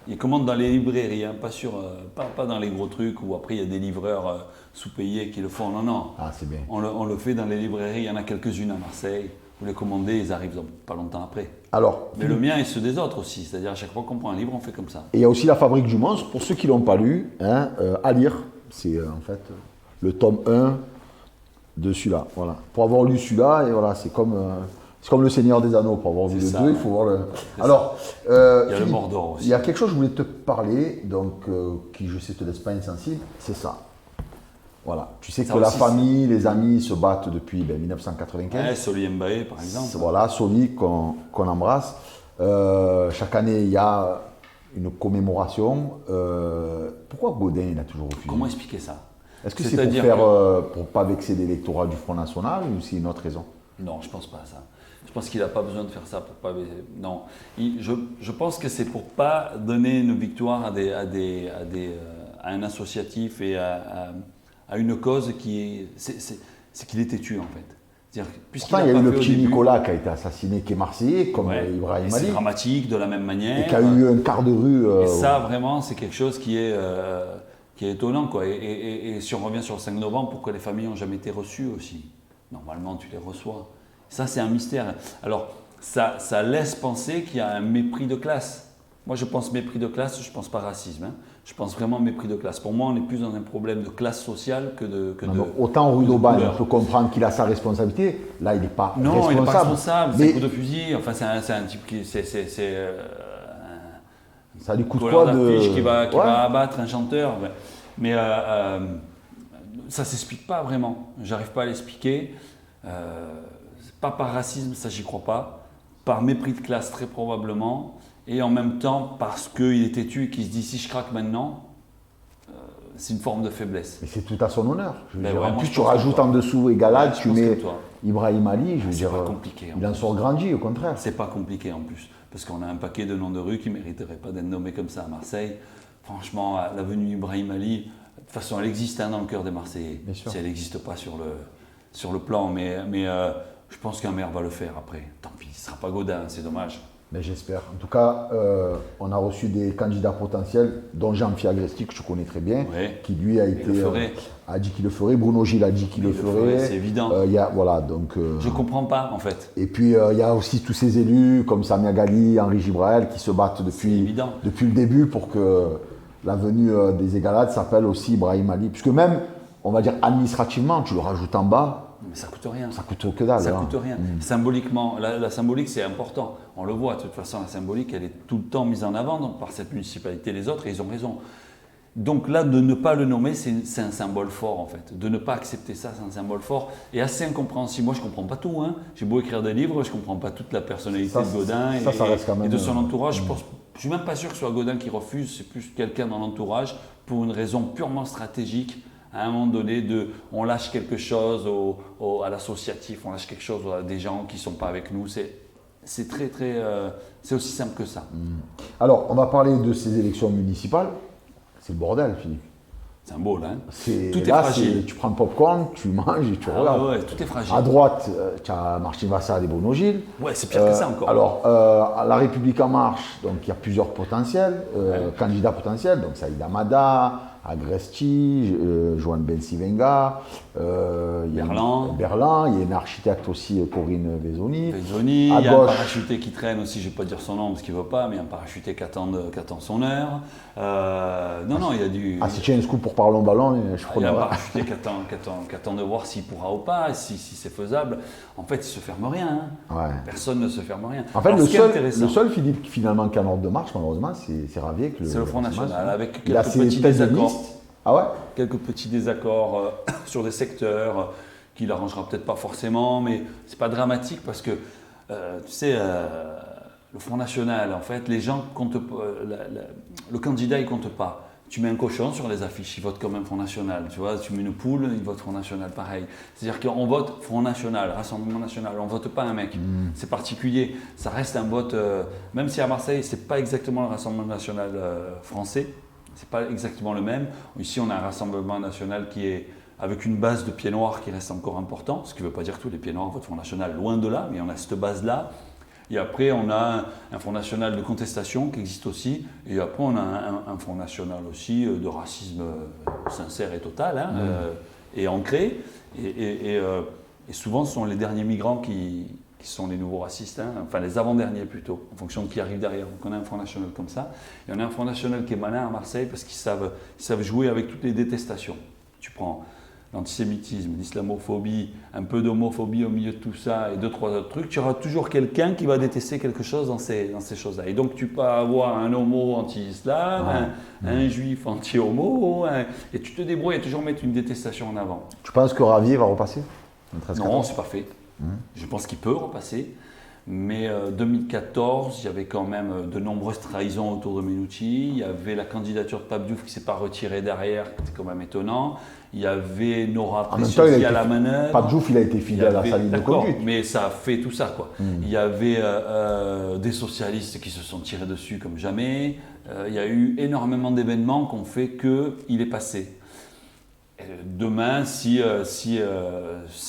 Ils commandent dans les librairies, hein, pas dans les gros trucs où après il y a des livreurs sous-payés qui le font. Non. Ah, c'est bien. On le fait dans les librairies. Il y en a quelques-unes à Marseille. Vous les commandez, ils arrivent pas longtemps après. Alors, mais le mien et ceux des autres aussi. C'est-à-dire à chaque fois qu'on prend un livre, on fait comme ça. Et il y a aussi La Fabrique du monstre, pour ceux qui ne l'ont pas lu, hein, à lire. C'est en fait le tome 1 de celui-là. Voilà. Pour avoir lu celui-là, et voilà, c'est comme Le Seigneur des Anneaux. Pour avoir vu le 2, il faut voir le. Alors, il y a le Mordor aussi. Il y a quelque chose que je voulais te parler, donc qui je sais te laisse pas insensible, c'est ça. Voilà. Tu sais que la famille, les amis se battent depuis 1995. Ouais, Soli Mbaye, par exemple. Voilà, Soli qu'on embrasse. Chaque année, il y a une commémoration. Pourquoi Gaudin il a toujours refusé? Comment expliquer ça? Est-ce que c'est pour pas vexer l'électorat du Front National ou c'est une autre raison? Non, je pense pas à ça. Je pense qu'il n'a pas besoin de faire ça pour pas. Non, je pense que c'est pour pas donner une victoire à un associatif et à une cause c'est qu'il est têtu en fait. Pourtant, il y a eu le petit Nicolas qui a été assassiné, qui est marseillais, comme Ibrahim Ali. C'est dramatique de la même manière. Et qui a eu un quart de rue. Et ça, vraiment, c'est quelque chose qui est étonnant, quoi. Et si on revient sur le 5 novembre, pourquoi les familles n'ont jamais été reçues aussi? Normalement, tu les reçois. Ça, c'est un mystère. Alors, ça laisse penser qu'il y a un mépris de classe. Moi, je pense mépris de classe, je ne pense pas racisme. Hein. Je pense vraiment mépris de classe. Pour moi, on est plus dans un problème de classe sociale que de. Autant rue d'Aubagne, on peut comprendre qu'il a sa responsabilité. Là, il n'est pas responsable. Non, il n'est pas responsable. C'est un coup de fusil. Enfin, c'est un type qui. Ça lui coûte quoi de. Qui va abattre un chanteur. Mais ça ne s'explique pas vraiment. J'arrive pas à l'expliquer. Pas par racisme, ça, j'y crois pas. Par mépris de classe, très probablement. Et en même temps, parce qu'il est têtu et qu'il se dit si je craque maintenant, c'est une forme de faiblesse. Mais c'est tout à son honneur. En plus, tu rajoutes en dessous Egalad, tu mets Ibrahim Ali, c'est pas compliqué, il en sort grandi, au contraire. C'est pas compliqué en plus, parce qu'on a un paquet de noms de rue qui ne mériteraient pas d'être nommés comme ça à Marseille. Franchement, l'avenue Ibrahim Ali, de toute façon, elle existe dans le cœur des Marseillais. Si elle n'existe pas sur sur le plan, mais je pense qu'un maire va le faire après. Tant pis, il ne sera pas Gaudin, c'est dommage. Mais j'espère. En tout cas, on a reçu des candidats potentiels, dont Jean-Pierre Agresti, que je connais très bien, Ouais. qui lui a dit qu'il le ferait. Bruno Gilles a dit qu'il le ferait. C'est évident. Voilà, donc, Je ne comprends pas, en fait. et puis, il y a aussi tous ces élus, comme Samia Ghali, Henri Gibrael, qui se battent depuis le début pour que la venue des Égalades s'appelle aussi Brahim Ali. Puisque même, on va dire administrativement, tu le rajoutes en bas, Mais ça coûte rien. ça coûte que dalle. Ça hein. coûte rien. Symboliquement, la symbolique c'est important. On le voit, de toute façon, la symbolique elle est tout le temps mise en avant donc, par cette municipalité et les autres, et ils ont raison. Donc là, de ne pas le nommer, c'est un symbole fort en fait. De ne pas accepter ça, c'est un symbole fort et assez incompréhensible. Moi, je ne comprends pas tout. Hein. J'ai beau écrire des livres, je ne comprends pas toute la personnalité de Gaudin ça reste quand même, et de son entourage. Je ne suis même pas sûr que ce soit Gaudin qui refuse, c'est plus quelqu'un dans l'entourage pour une raison purement stratégique. À un moment donné, on lâche quelque chose à l'associatif, on lâche quelque chose à des gens qui ne sont pas avec nous. C'est très, très. C'est aussi simple que ça. Alors, on va parler de ces élections municipales. C'est le bordel, Philippe. C'est un bol, hein. Tout est fragile. Tu prends le popcorn, tu manges et tu regardes. Ouais, tout est fragile. À droite, tu as Martin Vassal et Bruno Gilles. Ouais, c'est pire que ça encore. Alors, à La République En Marche, donc il y a plusieurs potentiels, candidats potentiels. Donc, Saïd Amada, Agresti, Joan Bensivenga, Berlan, il y a une architecte aussi, Corinne Vezoni. Il y a un parachuté qui traîne aussi, je ne vais pas dire son nom parce qu'il ne veut pas, mais il y a un parachuté qui attend son heure. Non, il y a du. Ah, si tu as un scoop pour Parlons Ballon, je crois. Il y a un parachuté qui attend de voir s'il pourra ou pas, si c'est faisable. En fait, il ne se ferme rien. Hein. Ouais. Personne ne se ferme rien. En fait, le seul Philippe finalement qui a un ordre de marche, malheureusement, c'est Ravier. C'est le Front National, avec quelques petits désaccords. Ah ouais. Quelques petits désaccords sur des secteurs qu'il n'arrangera peut-être pas forcément, mais ce n'est pas dramatique parce que, tu sais, le Front National, en fait, les gens comptent le candidat, il ne compte pas. Tu mets un cochon sur les affiches, il vote comme un Front National. Tu vois, tu mets une poule, il vote Front National, pareil. C'est-à-dire qu'on vote Front National, Rassemblement National, on ne vote pas un mec. C'est particulier. Ça reste un vote, même si à Marseille, ce n'est pas exactement le Rassemblement National français, ce n'est pas exactement le même. Ici, on a un Rassemblement National qui est avec une base de pieds noirs qui reste encore important, ce qui ne veut pas dire que tous les pieds noirs votent Front National, loin de là, mais on a cette base-là. Et après, on a un Front National de contestation qui existe aussi. Et après, on a un Front National aussi de racisme sincère et total, hein, et ancré. Et souvent, ce sont les derniers migrants qui sont les nouveaux racistes, hein, enfin les avant-derniers plutôt, en fonction de qui arrive derrière. Donc on a un Front National comme ça. Et on a un Front National qui est malin à Marseille parce qu'ils savent jouer avec toutes les détestations. Tu prends l'antisémitisme, l'islamophobie, un peu d'homophobie au milieu de tout ça et 2-3 autres trucs, tu auras toujours quelqu'un qui va détester quelque chose dans ces choses-là. Et donc tu peux avoir un homo anti-islam, un juif anti-homo, et tu te débrouilles à toujours mettre une détestation en avant. Tu penses que Ravier va repasser ? Non, c'est pas fait. Je pense qu'il peut repasser. Mais 2014, il y avait quand même de nombreuses trahisons autour de Menucci. Il y avait la candidature de Pape Diouf qui ne s'est pas retirée derrière, qui était quand même étonnant. Il y avait Nora Preciosi à la manœuvre. Pape Diouf, il a été fidèle à sa ligne de conduite. Mais ça a fait tout ça, quoi. Il y avait des socialistes qui se sont tirés dessus comme jamais. Il y a eu énormément d'événements qui ont fait qu'il est passé. Demain, si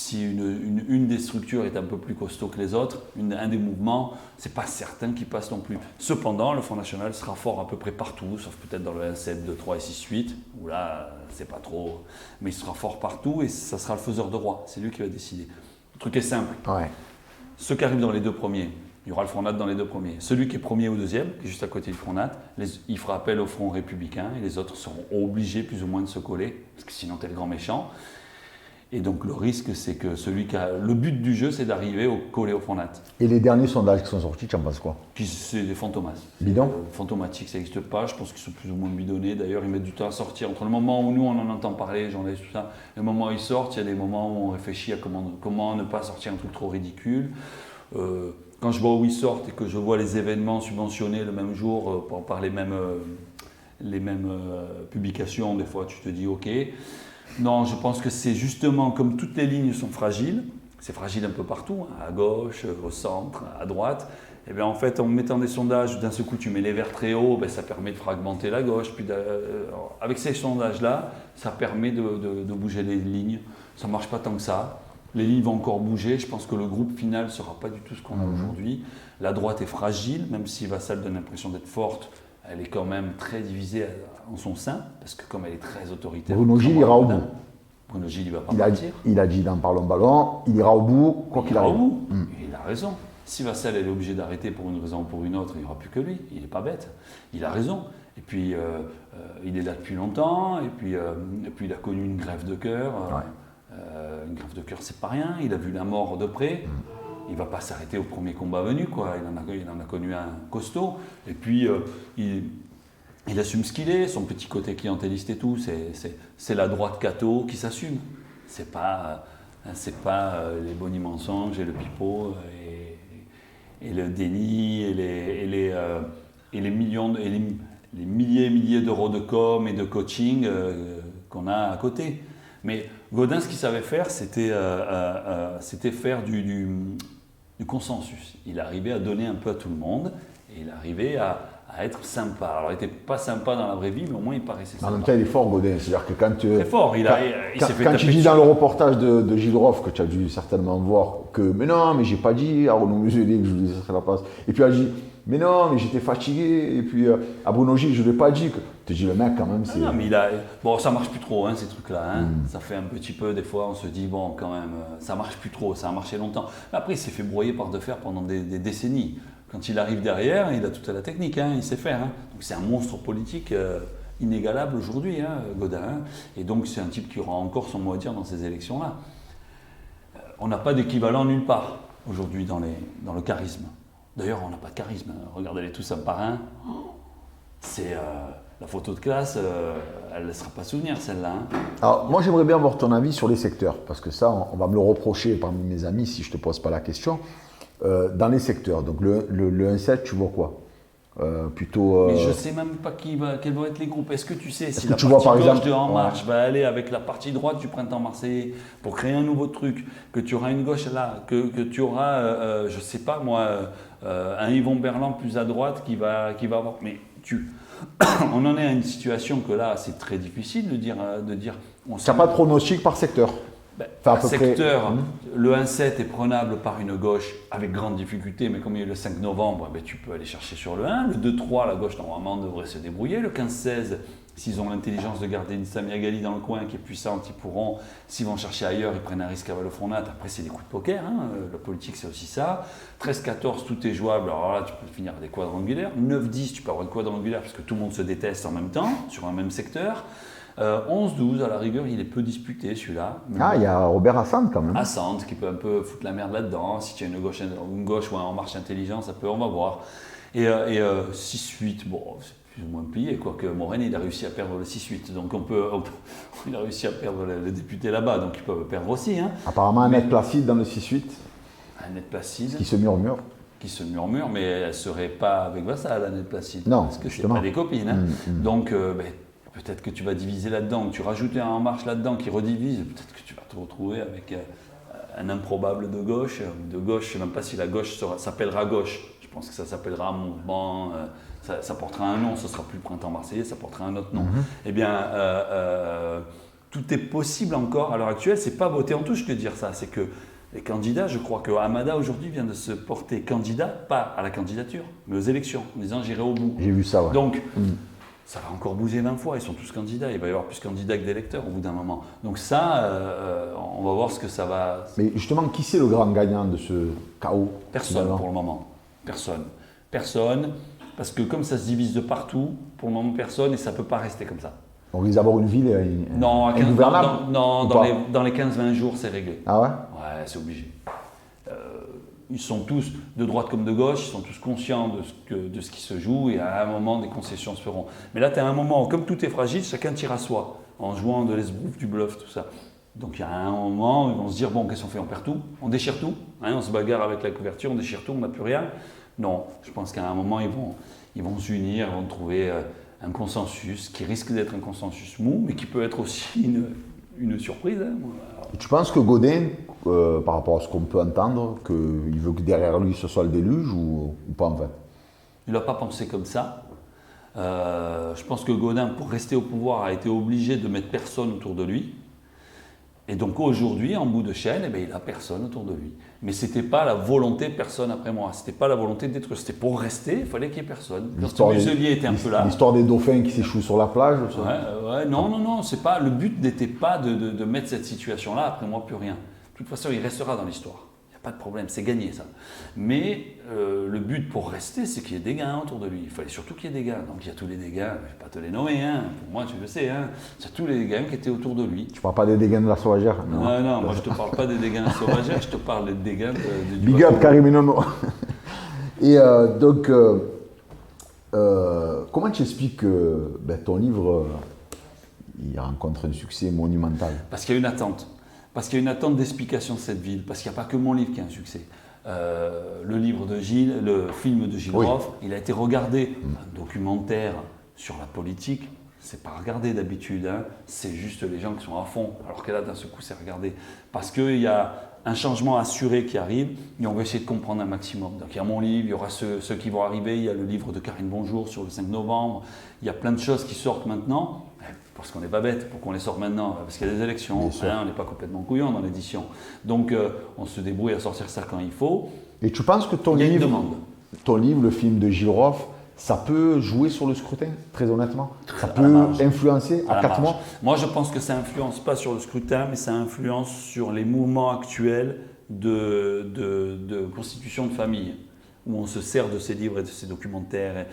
une des structures est un peu plus costaud que les autres, un des mouvements, c'est pas certain qu'il passe non plus. Cependant, le Front National sera fort à peu près partout, sauf peut-être dans le 1, 7, 2, 3 et 6, 8, où là, c'est pas trop. Mais il sera fort partout et ça sera le faiseur de roi. C'est lui qui va décider. Le truc est simple. Ouais. Ceux qui arrivent dans les deux premiers, il y aura le Front Nat dans les deux premiers. Celui qui est premier ou deuxième, qui est juste à côté du Front Nat, il fera appel au Front républicain et les autres seront obligés plus ou moins de se coller, parce que sinon tu es le grand méchant. Et donc le risque, c'est que le but du jeu, c'est d'arriver coller au Front Nat. Et les derniers sondages qui sont sortis, tu en penses quoi ? C'est des fantomas. Bidon ? Fantomatiques, ça n'existe pas. Je pense qu'ils sont plus ou moins bidonnés. D'ailleurs, ils mettent du temps à sortir. Entre le moment où nous, on en entend parler, journalistes, tout ça, et le moment où ils sortent, il y a des moments où on réfléchit à comment ne pas sortir un truc trop ridicule. Quand je vois où ils sortent et que je vois les événements subventionnés le même jour par les mêmes publications, des fois tu te dis ok. Non, je pense que c'est justement comme toutes les lignes sont fragiles, c'est fragile un peu partout, hein, à gauche, au centre, à droite. Et bien en fait, en mettant des sondages, d'un seul coup tu mets les verts très haut, ben, ça permet de fragmenter la gauche. Puis avec ces sondages-là, ça permet de bouger les lignes. Ça ne marche pas tant que ça. Les lignes vont encore bouger. Je pense que le groupe final ne sera pas du tout ce qu'on a aujourd'hui. La droite est fragile, même si Vassal donne l'impression d'être forte. Elle est quand même très divisée en son sein, parce que comme elle est très autoritaire. Bruno Gilles ira au bout. Bruno Gilles, il ne va pas partir. Il a dit dans Parlons Ballon, il ira au bout, quoi qu'il arrive. Et il a raison. Si Vassal est obligé d'arrêter pour une raison ou pour une autre, il n'y aura plus que lui. Il n'est pas bête. Il a raison. Et puis, il est là depuis longtemps. Et puis il a connu une grève de cœur. Une grève de cœur, c'est pas rien. Il a vu la mort de près. Il ne va pas s'arrêter au premier combat venu, quoi. Il en a connu un costaud. Et puis, il assume ce qu'il est. Son petit côté clientéliste et tout, c'est la droite catho qui s'assume. C'est pas les bonnies mensonges et le pipeau et le déni et les millions, les milliers et milliers d'euros de com et de coaching qu'on a à côté. Mais Gaudin, ce qu'il savait faire, c'était faire du consensus. Il arrivait à donner un peu à tout le monde et il arrivait à être sympa. Alors, il n'était pas sympa dans la vraie vie, mais au moins, il paraissait sympa. En même temps, il est fort, Gaudin. C'est-à-dire que quand tu... Très fort. Quand tu dis dans le reportage de Gilles Roff, que tu as dû certainement voir, que « Mais non, mais j'ai pas dit à Renaud Muselier que je voulais laisser la place. » Et puis, elle dit « Mais non, mais j'étais fatigué. » Et puis, à Bruno Gilles, je ne l'ai pas dit. Tu dis, le mec, quand même, c'est... Non, mais bon, ça marche plus trop, hein, ces trucs-là. Hein. Ça fait un petit peu, des fois, on se dit, bon, quand même, ça marche plus trop, ça a marché longtemps. Mais après, il s'est fait broyer par de fer pendant des décennies. Quand il arrive derrière, il a toute la technique, hein, il sait faire. Hein. Donc c'est un monstre politique inégalable aujourd'hui, hein, Gaudin. Hein. Et donc c'est un type qui aura encore son mot à dire dans ces élections-là. On n'a pas d'équivalent nulle part aujourd'hui dans le charisme. D'ailleurs, on n'a pas de charisme. Hein. Regardez-les tous un par un. C'est la photo de classe, elle ne laissera pas souvenir celle-là. Hein. Alors moi j'aimerais bien avoir ton avis sur les secteurs, parce que ça, on va me le reprocher parmi mes amis si je ne te pose pas la question. Dans les secteurs, donc le 1-7, tu vois quoi plutôt, Mais je ne sais même pas quels vont être les groupes. Est-ce que tu sais si que la tu partie vois, par gauche exemple, de En Marche va aller avec la partie droite du Printemps Marseillais pour créer un nouveau truc, que tu auras une gauche là, que tu auras, je ne sais pas moi, un Yvon Berland plus à droite qui va avoir... Mais on en est à une situation que là, c'est très difficile de dire... Il n'y a pas de pronostic par secteur. Enfin, par secteur, le 1-7 est prenable par une gauche avec grande difficulté, mais comme il est le 5 novembre, tu peux aller chercher sur le 1. Le 2-3, la gauche normalement devrait se débrouiller. Le 15-16, s'ils ont l'intelligence de garder une Samia Gali dans le coin qui est puissante, ils pourront. S'ils vont chercher ailleurs, ils prennent un risque à Valofronat. Après, c'est des coups de poker. Hein. La politique, c'est aussi ça. 13-14, tout est jouable. Alors là, tu peux finir des quadrangulaires. 9-10, tu peux avoir une quadrangulaire parce que tout le monde se déteste en même temps, sur un même secteur. 11-12, à la rigueur, il est peu disputé celui-là. Il y a Robert Assand quand même. Assand qui peut un peu foutre la merde là-dedans. Si tu as une gauche ou un En Marche intelligent, ça peut, on va voir. Et 6-8, bon, c'est plus ou moins plié, quoique Morène, il a réussi à perdre le 6-8. Donc il a réussi à perdre le député là-bas, donc ils peuvent perdre aussi. Hein. Apparemment, Annette Placide dans le 6-8. Annette Placide. Qui se murmure. Mais elle ne serait pas avec Vassal, Annette Placide. Non, parce que c'est pas des copines. Hein. Donc, peut-être que tu vas diviser là-dedans, que tu rajoutes un En Marche là-dedans qui redivise, peut-être que tu vas te retrouver avec un improbable de gauche. Je ne sais même pas si la gauche s'appellera gauche. Je pense que ça s'appellera Mouvement, ça portera un nom, ce ne sera plus le Printemps Marseillais, ça portera un autre nom. Eh bien, tout est possible encore à l'heure actuelle. Ce n'est pas voter en touche que de dire ça, c'est que les candidats, je crois que Hamada aujourd'hui vient de se porter candidat, pas à la candidature, mais aux élections, en disant j'irai au bout. J'ai vu ça, ouais. Donc, ça va encore bouger 20 fois, ils sont tous candidats, il va y avoir plus de candidats que d'électeurs au bout d'un moment. Donc ça, on va voir ce que ça va... Mais justement, qui c'est le grand gagnant de ce chaos? Personne pour le moment, personne, parce que comme ça se divise de partout, pour le moment personne, et ça ne peut pas rester comme ça. On risque d'avoir une ville ingouvernable? Non, dans les 15-20 jours, c'est réglé. Ah ouais? Ouais, c'est obligé. Ils sont tous, de droite comme de gauche, ils sont tous conscients de ce qui se joue et à un moment, des concessions se feront. Mais là, tu as un moment, comme tout est fragile, chacun tire à soi, en jouant de l'esbrouf, du bluff, tout ça. Donc il y a un moment où ils vont se dire, bon, qu'est-ce qu'on fait? On perd tout? On déchire tout? Hein, on se bagarre avec la couverture, on déchire tout, on n'a plus rien? Non, je pense qu'à un moment, ils vont s'unir, ils vont trouver un consensus qui risque d'être un consensus mou, mais qui peut être aussi une surprise. Hein. Tu penses que Gaudin, par rapport à ce qu'on peut entendre, qu'il veut que derrière lui ce soit le déluge ou pas en fait? Il n'a pas pensé comme ça. Je pense que Gaudin, pour rester au pouvoir, a été obligé de mettre personne autour de lui. Et donc aujourd'hui, en bout de chaîne, eh bien, il n'a personne autour de lui. Mais ce n'était pas la volonté de personne après moi. Ce n'était pas la volonté d'être. C'était pour rester, il fallait qu'il n'y ait personne. Le muselier était un peu là. L'histoire des dauphins qui s'échouent sur la plage. Non. C'est pas, le but n'était pas de mettre cette situation-là, après moi, plus rien. De toute façon, il restera dans l'histoire. Il n'y a pas de problème, c'est gagné ça. Mais le but pour rester, c'est qu'il y ait des gars autour de lui. Il fallait surtout qu'il y ait des gars. Donc il y a tous les dégâts, je ne vais pas te les nommer, hein. Pour moi tu le sais, hein. Il y a tous les dégâts qui étaient autour de lui. Tu parles pas des dégâts de la sauvagère? Non, moi je te parle pas des dégâts de la sauvagère, je te parle des dégâts du Big up Karim et Nono. Et donc, comment tu expliques que ton livre, il rencontre un succès monumental? Parce qu'il y a une attente. Parce qu'il y a une attente d'explication de cette ville. Parce qu'il n'y a pas que mon livre qui a un succès. Le livre de Gilles, le film de Gilles Roff, il a été regardé. Un documentaire sur la politique, c'est pas regardé d'habitude. Hein. C'est juste les gens qui sont à fond. Alors que là, d'un seul coup, c'est regardé. Parce qu'il y a un changement assuré qui arrive et on va essayer de comprendre un maximum. Donc il y a mon livre, il y aura ceux qui vont arriver, il y a le livre de Karine Bonjour sur le 5 novembre. Il y a plein de choses qui sortent maintenant. Parce qu'on n'est pas bête pour qu'on les sorte maintenant, parce qu'il y a des élections, on n'est pas complètement couillon dans l'édition. Donc on se débrouille à sortir ça quand il faut. Et tu penses que ton livre, le film de Gilles Roff, ça peut jouer sur le scrutin, très honnêtement? Ça peut influencer à 4 mois? Moi je pense que ça influence pas sur le scrutin, mais ça influence sur les mouvements actuels de constitution de famille, où on se sert de ces livres et de ces documentaires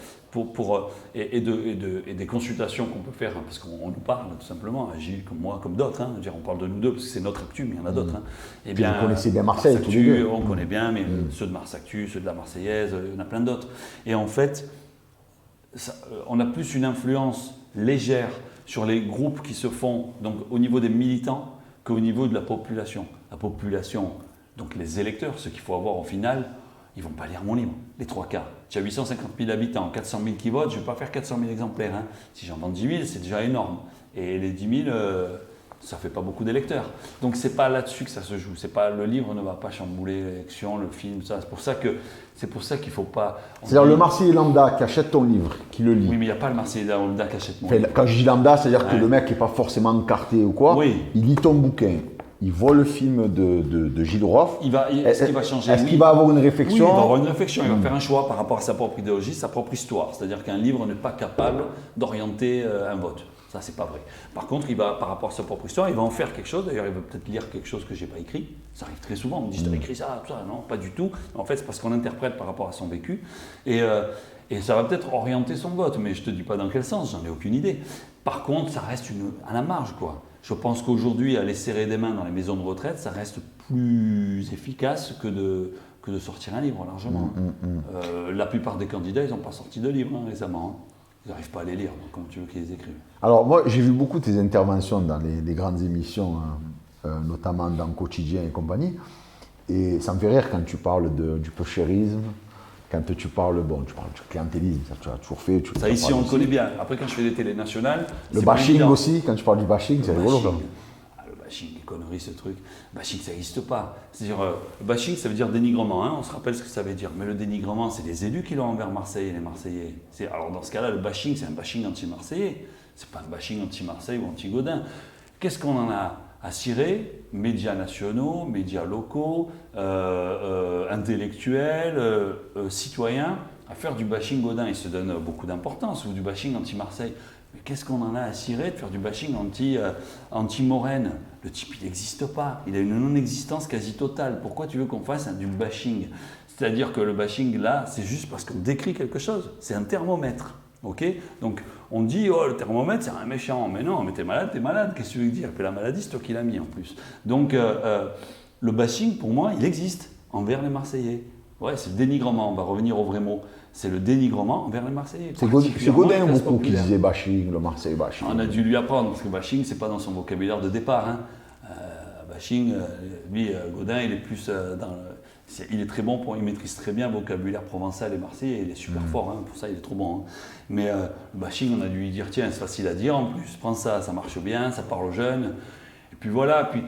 et des consultations qu'on peut faire, parce qu'on nous parle tout simplement, Gilles comme moi, comme d'autres, hein. On parle de nous deux parce que c'est notre actu, mais il y en a d'autres. Hein. Et bien, vous connaissez bien Marseille, tous les deux. On connaît bien, mais ceux de Mars Actu, ceux de la Marseillaise, il y en a plein d'autres. Et en fait, on a plus une influence légère sur les groupes qui se font donc, au niveau des militants qu'au niveau de la population. La population, donc les électeurs, ceux qu'il faut avoir au final, ils ne vont pas lire mon livre, les 3 quarts. Tu as 850 000 habitants, 400 000 qui votent, je ne vais pas faire 400 000 exemplaires. Hein. Si j'en vends 10 000, c'est déjà énorme. Et les 10 000, ça ne fait pas beaucoup d'électeurs. Donc ce n'est pas là-dessus que ça se joue. Le livre ne va pas chambouler l'élection, le film, ça. C'est pour ça qu'il ne faut pas... C'est-à-dire le Marseillais lambda qui achète ton livre, qui le lit. Oui, mais il n'y a pas le Marseillais lambda qui achète mon livre. Quand je dis lambda, c'est-à-dire que le mec n'est pas forcément encarté ou quoi. Oui. Il lit ton bouquin. Il voit le film de Gilles Roff. Est-ce qu'il va changer? Est-ce qu'il va avoir une réflexion? Oui, il va avoir une réflexion. Il va faire un choix par rapport à sa propre idéologie, sa propre histoire. C'est-à-dire qu'un livre n'est pas capable d'orienter un vote. Ça, c'est pas vrai. Par contre, il va, par rapport à sa propre histoire, il va en faire quelque chose. D'ailleurs, il va peut-être lire quelque chose que je n'ai pas écrit. Ça arrive très souvent. On me dit, tu as écrit ça, tout ça. Non, pas du tout. En fait, c'est parce qu'on interprète par rapport à son vécu. Et ça va peut-être orienter son vote. Mais je ne te dis pas dans quel sens, j'en ai aucune idée. Par contre, ça reste à la marge, quoi. Je pense qu'aujourd'hui, aller serrer des mains dans les maisons de retraite, ça reste plus efficace que de sortir un livre, largement. La plupart des candidats, ils n'ont pas sorti de livre récemment. Hein. Ils n'arrivent pas à les lire, donc comment tu veux qu'ils les écrivent? Alors moi, j'ai vu beaucoup tes interventions dans les grandes émissions, notamment dans Quotidien et compagnie. Et ça me fait rire quand tu parles du peuchérisme, quand tu parles du clientélisme, ça tu as toujours fait. Ça ici on le connaît bien. Après quand je fais des télés nationales… Le bashing aussi, quand tu parles du bashing, c'est rigolo. Le bashing, les conneries, ce truc. Le bashing, ça n'existe pas. C'est-à-dire, le bashing, ça veut dire dénigrement. Hein, on se rappelle ce que ça veut dire. Mais le dénigrement, c'est les élus qui l'ont envers Marseille et les Marseillais. Alors dans ce cas-là, le bashing, c'est un bashing anti-marseillais. C'est pas un bashing anti-Marseille ou anti-Gaudin. Qu'est-ce qu'on en a à cirer? Médias nationaux, médias locaux, intellectuels, citoyens, à faire du bashing Gaudin. Ils se donnent beaucoup d'importance, ou du bashing anti-Marseille. Mais qu'est-ce qu'on en a à cirer de faire du bashing anti-Morène? Le type, il n'existe pas. Il a une non-existence quasi totale. Pourquoi tu veux qu'on fasse du bashing? C'est-à-dire que le bashing, là, c'est juste parce qu'on décrit quelque chose. C'est un thermomètre. Okay, donc on dit, oh, le thermomètre, c'est un méchant. Mais non, mais t'es malade. Qu'est-ce que tu veux dire? Et puis la maladie, c'est toi qui l'as mis en plus. Donc le bashing, pour moi, il existe envers les Marseillais. Ouais, c'est le dénigrement. On va revenir au vrai mot. C'est le dénigrement envers les Marseillais. C'est Gaudin beaucoup qui disait bashing, le Marseille bashing. On a dû lui apprendre, parce que bashing, c'est pas dans son vocabulaire de départ. Hein. Bashing, lui, Gaudin, il est plus dans il est très bon, il maîtrise très bien le vocabulaire provençal et marseillais, il est super fort, hein, pour ça il est trop bon. Hein. Mais le bashing, on a dû lui dire, tiens, c'est facile à dire en plus, prends ça, ça marche bien, ça parle aux jeunes. Et puis voilà, puis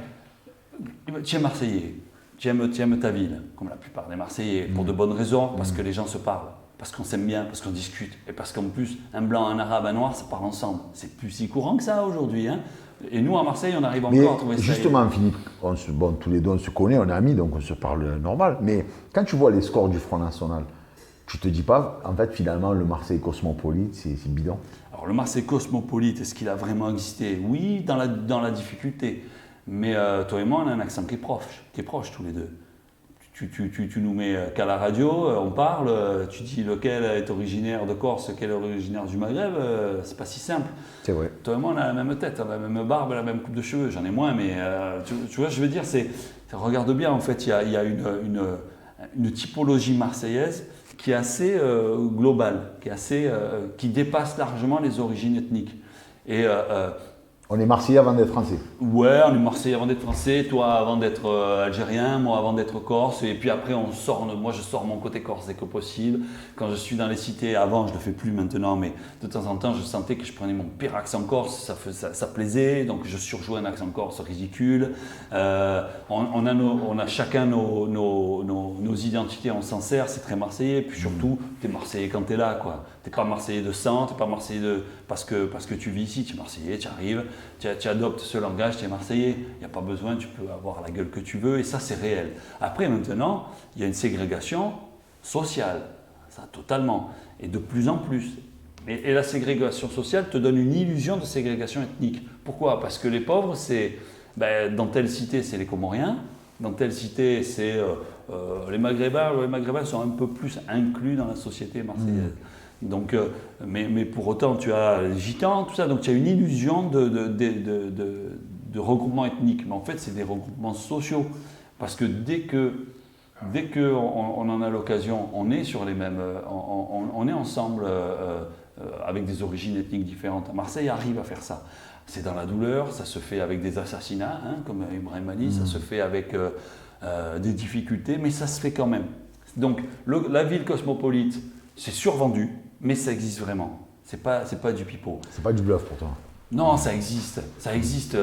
tu es Marseillais, tu aimes ta ville, comme la plupart des Marseillais, pour de bonnes raisons, parce que les gens se parlent. parce qu'on s'aime bien, parce qu'on discute, et parce qu'en plus, un blanc, un arabe, un noir, ça parle ensemble. C'est plus si courant que ça aujourd'hui. Hein. Et nous, à Marseille, on arrive encore à trouver ça. Justement, Philippe, tous les deux, on se connaît, on est amis, donc on se parle normal. Mais quand tu vois les scores du Front National, tu te dis pas, en fait, finalement, le Marseille cosmopolite, c'est bidon? Alors, le Marseille cosmopolite, est-ce qu'il a vraiment existé? Oui, dans la difficulté. Mais toi et moi, on a un accent qui est proche tous les deux. Tu nous mets qu'à la radio, on parle, tu dis lequel est originaire de Corse, lequel est originaire du Maghreb, c'est pas si simple. C'est vrai. Toi et moi, on a la même tête, on a la même barbe, la même coupe de cheveux. J'en ai moins, mais tu vois, je veux dire, regarde bien, en fait, il y a une typologie marseillaise qui est assez globale, qui dépasse largement les origines ethniques. Et on est Marseillais avant d'être Français. Ouais, on est Marseillais avant d'être Français, toi avant d'être Algérien, moi avant d'être Corse, et puis après moi je sors mon côté Corse dès que possible. Quand je suis dans les cités, avant je le fais plus maintenant, mais de temps en temps je sentais que je prenais mon pire accent corse, ça plaisait, donc je surjouais un accent corse ridicule. On a chacun nos identités, on s'en sert, c'est très marseillais, puis surtout t'es Marseillais quand t'es là, quoi. T'es pas Marseillais de sang, t'es pas Marseillais parce que tu vis ici, tu es Marseillais, tu arrives. Tu adoptes ce langage, tu es Marseillais, il n'y a pas besoin, tu peux avoir la gueule que tu veux, et ça c'est réel. Après maintenant, il y a une ségrégation sociale, ça totalement, et de plus en plus. Et la ségrégation sociale te donne une illusion de ségrégation ethnique. Pourquoi? Parce que les pauvres, dans telle cité, c'est les Comoriens, dans telle cité, c'est les Maghrébins. Les Maghrébins sont un peu plus inclus dans la société marseillaise. Donc, mais pour autant, tu as les gitans, tout ça, donc tu as une illusion de regroupement ethnique. Mais en fait, c'est des regroupements sociaux. Parce que dès qu'on en a l'occasion, on est sur les mêmes. On est ensemble avec des origines ethniques différentes. Marseille arrive à faire ça. C'est dans la douleur, ça se fait avec des assassinats, hein, comme Ibrahim Ali, ça se fait avec des difficultés, mais ça se fait quand même. Donc, la ville cosmopolite, c'est survendu. Mais ça existe vraiment. C'est pas du pipeau. C'est pas du bluff pour toi? Non, ça existe. Ça existe.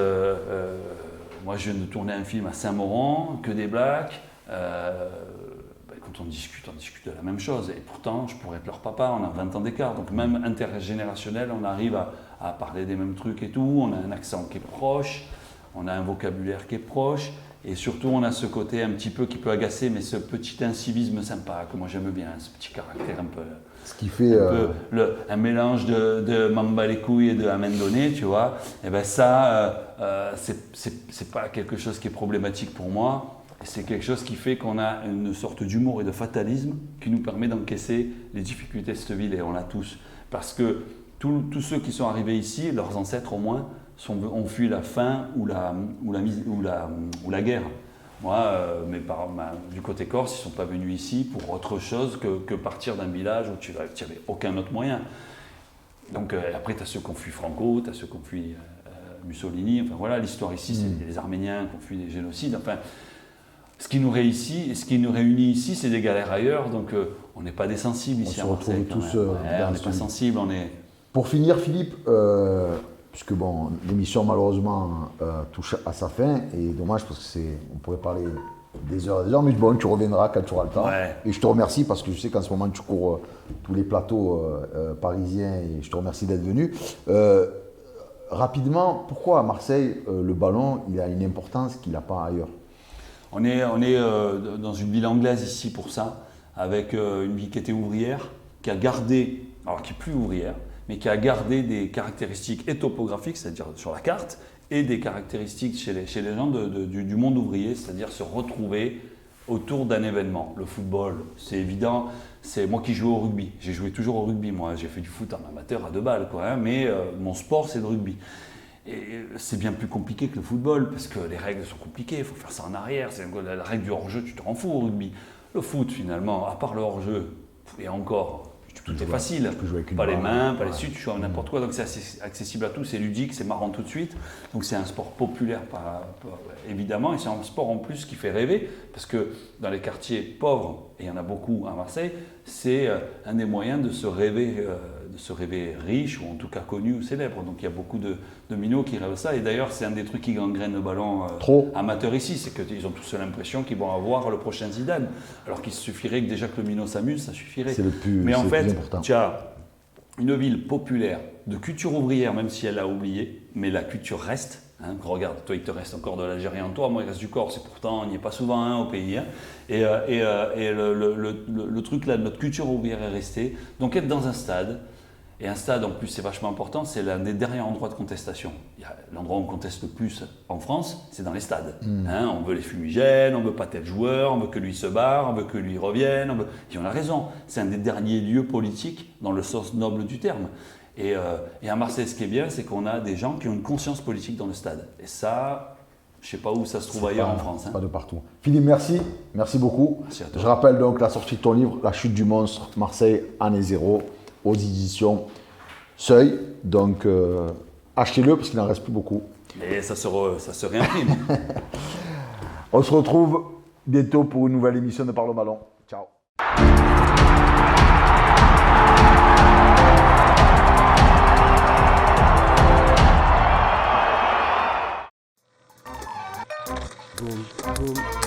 Moi, je viens de tourner un film à Saint-Maurent, que des blacks. Quand on discute de la même chose. Et pourtant, je pourrais être leur papa, on a 20 ans d'écart. Donc même intergénérationnel, on arrive à parler des mêmes trucs et tout. On a un accent qui est proche, on a un vocabulaire qui est proche. Et surtout, on a ce côté un petit peu qui peut agacer, mais ce petit incivisme sympa, que moi j'aime bien, ce petit caractère un peu... Ce qui fait... un mélange de Mamba les couilles et de Amendonné, tu vois. Et ben ça, c'est pas quelque chose qui est problématique pour moi. C'est quelque chose qui fait qu'on a une sorte d'humour et de fatalisme qui nous permet d'encaisser les difficultés de cette ville, et on l'a tous. Parce que tous ceux qui sont arrivés ici, leurs ancêtres au moins, ont fui la faim ou la guerre. Moi, mes parents, du côté corse, ils ne sont pas venus ici pour autre chose que partir d'un village où tu n'avais aucun autre moyen. Donc après, tu as ceux qui ont fui Franco, tu as ceux qui ont fui Mussolini. Enfin voilà, l'histoire ici, c'est les Arméniens qui ont fui des génocides. Enfin, ce qui nous réunit ici, c'est des galères ailleurs. Donc on n'est pas des sensibles ici à Marseille. On se retrouve tous on n'est pas sensibles. Pour finir, Philippe, puisque bon, l'émission malheureusement touche à sa fin, et dommage parce qu'on pourrait parler des heures, mais bon, tu reviendras quand tu auras le temps. Ouais. Et je te remercie parce que je sais qu'en ce moment tu cours tous les plateaux parisiens, et je te remercie d'être venu. Rapidement, pourquoi à Marseille le ballon il a une importance qu'il n'a pas ailleurs? On est dans une ville anglaise ici pour ça, avec une ville qui était ouvrière, qui a gardé, alors qui n'est plus ouvrière, mais qui a gardé des caractéristiques et topographiques, c'est-à-dire sur la carte, et des caractéristiques chez les gens du monde ouvrier, c'est-à-dire se retrouver autour d'un événement. Le football, c'est évident, c'est moi qui joue au rugby. J'ai joué toujours au rugby, moi. J'ai fait du foot en amateur à 2 balles, quoi, hein, mais mon sport, c'est le rugby. Et c'est bien plus compliqué que le football, parce que les règles sont compliquées, il faut faire ça en arrière, c'est la règle du hors-jeu, tu te rends fou au rugby. Le foot, finalement, à part le hors-jeu, et encore, tout est facile. Pas les mains, pas les suites, tu joues à n'importe quoi, donc c'est accessible à tous, c'est ludique, c'est marrant tout de suite. Donc c'est un sport populaire, évidemment, et c'est un sport en plus qui fait rêver, parce que dans les quartiers pauvres, et il y en a beaucoup à Marseille, c'est un des moyens de se rêver se rêver riche, ou en tout cas connu ou célèbre. Donc il y a beaucoup de minots qui rêvent ça. Et d'ailleurs, c'est un des trucs qui gangrène le ballon amateur ici, c'est qu'ils ont tous l'impression qu'ils vont avoir le prochain Zidane. Alors qu'il suffirait que déjà que le minot s'amuse, ça suffirait. C'est le plus, mais en fait, important. Tu as une ville populaire, de culture ouvrière, même si elle a oublié, mais la culture reste. Hein, regarde, toi il te reste encore de l'Algérie en toi, moi il reste du Corse, et pourtant on n'y est pas souvent au pays. Hein. Et le truc là de notre culture ouvrière est resté. Donc être dans un stade, et un stade en plus c'est vachement important, c'est l'un des derniers endroits de contestation. L'endroit où on conteste le plus en France, c'est dans les stades. Hein, on veut les fumigènes, on veut pas tel joueur, on veut que lui se barre, on veut que lui revienne. Et on a raison, c'est un des derniers lieux politiques dans le sens noble du terme. Et à Marseille, ce qui est bien, c'est qu'on a des gens qui ont une conscience politique dans le stade. Et ça, je ne sais pas où ça se trouve ailleurs en France. Hein. Pas de partout. Philippe, merci beaucoup. Merci à toi. Je rappelle donc la sortie de ton livre, La chute du monstre, Marseille, année zéro, aux éditions Seuil. Donc, achetez-le parce qu'il n'en reste plus beaucoup. Et ça se réimprime. On se retrouve bientôt pour une nouvelle émission de Parle au Ballon. Ciao. Boom, boom.